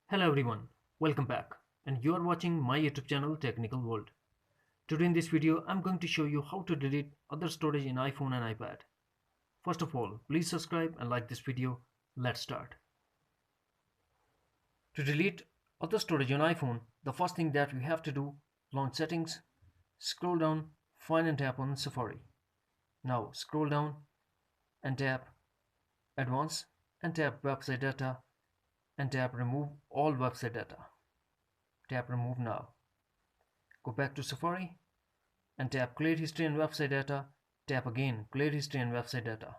Hello everyone, welcome back, and you are watching my YouTube channel Technical World. Today in this video I'm going to show you how to delete other storage in iPhone and iPad. First of all, please subscribe and like this video. Let's start. To delete other storage on iPhone, the first thing that we have to do, launch settings, scroll down, find and tap on Safari. Now scroll down and tap Advanced and tap Website Data and tap Remove all website data. Tap Remove now. Go back to Safari and tap Clear History and Website Data. Tap again Clear History and Website Data.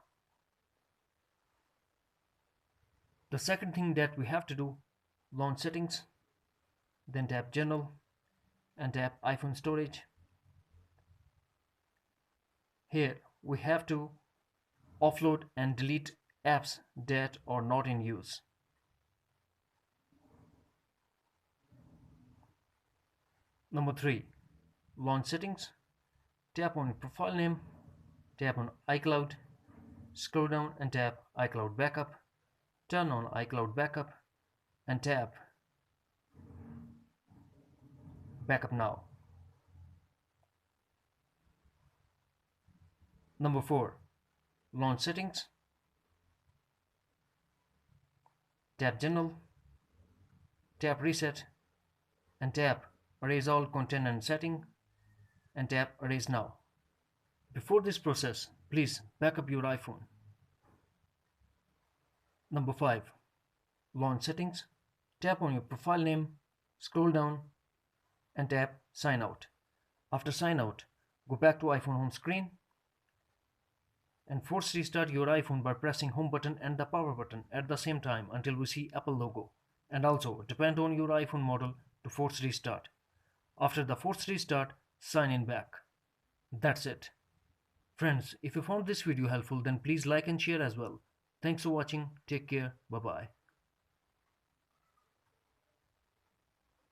The second thing that we have to do, launch settings, then tap General and tap iPhone storage. Here we have to offload and delete apps that are not in use. Number 3, launch settings, tap on profile name, tap on iCloud, scroll down and tap iCloud Backup, turn on iCloud Backup and tap Backup now. Number 4, launch settings, tap General, tap Reset and tap Erase all content and setting and tap Erase now. Before this process, please back up your iPhone. Number 5, launch settings, tap on your profile name, scroll down and tap Sign Out. After sign out, go back to iPhone home screen and force restart your iPhone by pressing home button and the power button at the same time until we see Apple logo, and also depend on your iPhone model to force restart. After the force restart, sign in back. That's it. Friends, if you found this video helpful, then please like and share as well. Thanks for watching. Take care. Bye bye.